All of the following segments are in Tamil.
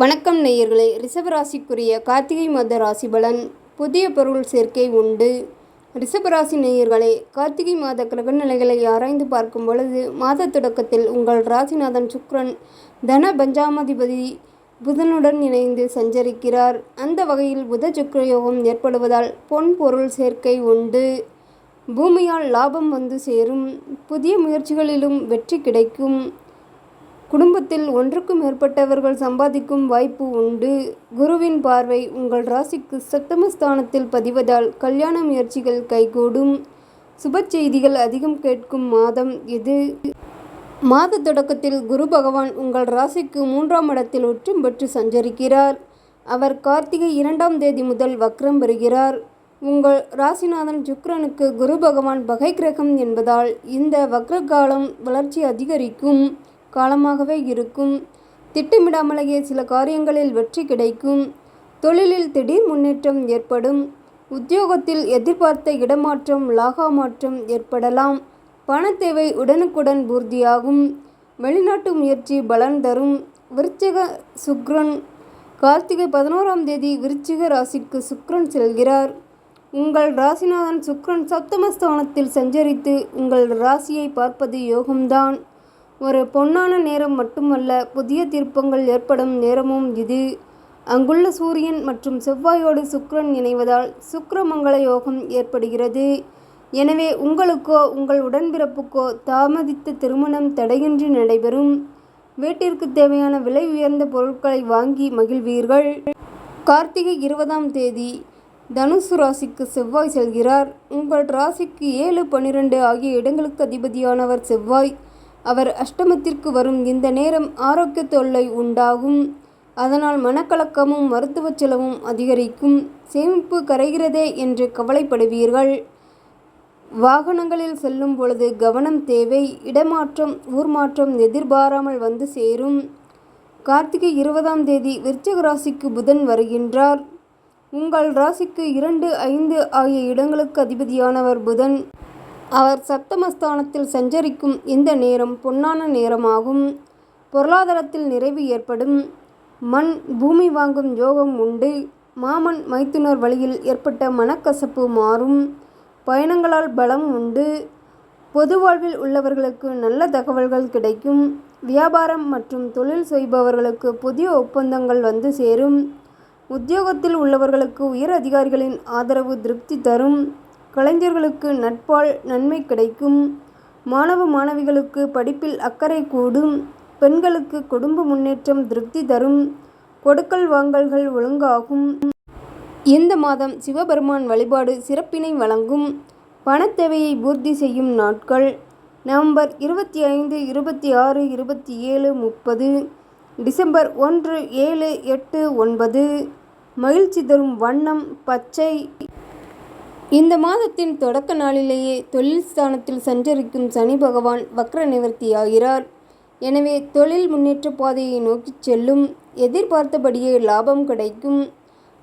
வணக்கம் நேயர்களே, ரிஷபராசிக்குரிய கார்த்திகை மாத ராசி பலன். புதிய பொருள் சேர்க்கை உண்டு. ரிஷபராசி நேயர்களே, கார்த்திகை மாத கிரகநிலைகளை ஆராய்ந்து பார்க்கும் பொழுது மாத தொடக்கத்தில் உங்கள் ராசிநாதன் சுக்கிரன் தன பஞ்சாமாதிபதி புதனுடன் இணைந்து சஞ்சரிக்கிறார். அந்த வகையில் புத சுக்கிர யோகம் ஏற்படுவதால் பொன் பொருள் சேர்க்கை உண்டு. பூமியால் லாபம் வந்து சேரும். புதிய முயற்சிகளிலும் வெற்றி கிடைக்கும். குடும்பத்தில் ஒன்றுக்கு மேற்பட்டவர்கள் சம்பாதிக்கும் வாய்ப்பு உண்டு. குருவின் பார்வை உங்கள் ராசிக்கு சப்தமஸ்தானத்தில் பதிவதால் கல்யாண முயற்சிகள் கைகூடும். சுப செய்திகள் அதிகம் கேட்கும் மாதம் இது. மாத தொடக்கத்தில் குரு பகவான் உங்கள் ராசிக்கு 3ஆம் இடத்தில் உச்சம் பெற்று சஞ்சரிக்கிறார். அவர் கார்த்திகை 2ஆம் தேதி முதல் வக்ரம் பெறுகிறார். உங்கள் ராசிநாதன் சுக்கிரனுக்கு குரு பகவான் பகை கிரகம் என்பதால் இந்த வக்ர காலம் வளர்ச்சி அதிகரிக்கும் காலமாகவே இருக்கும். திட்டமிடாமலேயே சில காரியங்களில் வெற்றி கிடைக்கும். தொழிலில் திடீர் முன்னேற்றம் ஏற்படும். உத்தியோகத்தில் எதிர்பார்த்த இடமாற்றம் லாகா மாற்றம் ஏற்படலாம். பண தேவை உடனுக்குடன் பூர்த்தியாகும். வெளிநாட்டு முயற்சி பலன் தரும். விருச்சிக சுக்கிரன் கார்த்திகை 11ஆம் தேதி விருச்சிக ராசிக்கு சுக்கிரன் செல்கிறார். உங்கள் ராசிநாதன் சுக்கிரன் சப்தமஸ்தானத்தில் சஞ்சரித்து உங்கள் ராசியை பார்ப்பது யோகம்தான். ஒரு பொன்னான நேரம் மட்டுமல்ல, புதிய திருப்பங்கள் ஏற்படும் நேரமும் இது. அங்குள்ள சூரியன் மற்றும் செவ்வாயோடு சுக்கிரன் இணைவதால் சுக்கிரமங்கள யோகம் ஏற்படுகிறது. எனவே உங்களுக்கோ உங்கள் உடன்பிறப்புக்கோ தாமதித்த திருமணம் தடையின்றி நடைபெறும். வீட்டிற்கு தேவையான விலை உயர்ந்த பொருட்களை வாங்கி மகிழ்வீர்கள். கார்த்திகை 20ஆம் தேதி தனுசு ராசிக்கு செவ்வாய் செல்கிறார். உங்கள் ராசிக்கு 7, 12 ஆகிய இடங்களுக்கு அதிபதியானவர் செவ்வாய். அவர் அஷ்டமத்திற்கு வரும் இந்த நேரம் ஆரோக்கிய தொல்லை உண்டாகும். அதனால் மனக்கலக்கமும் மருத்துவ செலவும் அதிகரிக்கும். சேமிப்பு கரைகிறதே என்று கவலைப்படுவீர்கள். வாகனங்களில் செல்லும் பொழுது கவனம் தேவை. இடமாற்றம் ஊர் மாற்றம் எதிர்பாராமல் வந்து சேரும். கார்த்திகை 20ஆம் தேதி விருச்சிக ராசிக்கு புதன் வருகின்றார். உங்கள் ராசிக்கு 2, 5 ஆகிய இடங்களுக்கு அதிபதியானவர் புதன். அவர் சப்தமஸ்தானத்தில் சஞ்சரிக்கும் இந்த நேரம் பொன்னான நேரமாகும். பொருளாதாரத்தில் நிறைவு ஏற்படும். மண் பூமி வாங்கும் யோகம் உண்டு. மாமன் மைத்துனர் வழியில் ஏற்பட்ட மனக்கசப்பு மாறும். பயணங்களால் பலம் உண்டு. பொது வாழ்வில் உள்ளவர்களுக்கு நல்ல தகவல்கள் கிடைக்கும். வியாபாரம் மற்றும் தொழில் செய்பவர்களுக்கு புதிய ஒப்பந்தங்கள் வந்து சேரும். உத்தியோகத்தில் உள்ளவர்களுக்கு உயர் அதிகாரிகளின் ஆதரவு திருப்தி தரும். கலைஞர்களுக்கு நட்பால் நன்மை கிடைக்கும். மாணவ மாணவிகளுக்கு படிப்பில் அக்கறை கூடும். பெண்களுக்கு குடும்ப முன்னேற்றம் திருப்தி தரும். கொடுக்கல் வாங்கல்கள் ஒழுங்காகும். இந்த மாதம் சிவபெருமான் வழிபாடு சிறப்பினை வழங்கும். பணத்தேவையை பூர்த்தி செய்யும் நாட்கள். நவம்பர் 25, 26, 27, 30. டிசம்பர் 1, 7, 8, 9. மகிழ்ச்சி தரும் வண்ணம் பச்சை. இந்த மாதத்தின் தொடக்க நாளிலேயே தொழில் ஸ்தானத்தில் சஞ்சரிக்கும் சனி பகவான் வக்ர நிவர்த்தியாகிறார். எனவே தொழில் முன்னேற்ற பாதையை நோக்கி செல்லும். எதிர்பார்த்தபடியே லாபம் கிடைக்கும்.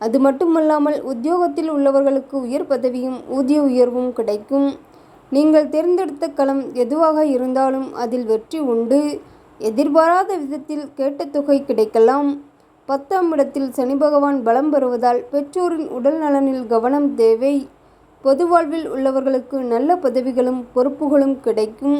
அது மட்டுமல்லாமல் உத்தியோகத்தில் உள்ளவர்களுக்கு உயர் பதவியும் ஊதிய உயர்வும் கிடைக்கும். நீங்கள் தேர்ந்தெடுத்த களம் எதுவாக இருந்தாலும் அதில் வெற்றி உண்டு. எதிர்பாராத விதத்தில் கேட்ட தொகை கிடைக்கலாம். 10ஆம் இடத்தில் சனி பகவான் பலம் பெறுவதால் பெற்றோரின் உடல் நலனில் கவனம் தேவை. பொது வாழ்வில் உள்ளவர்களுக்கு நல்ல பதவிகளும் பொறுப்புகளும் கிடைக்கும்.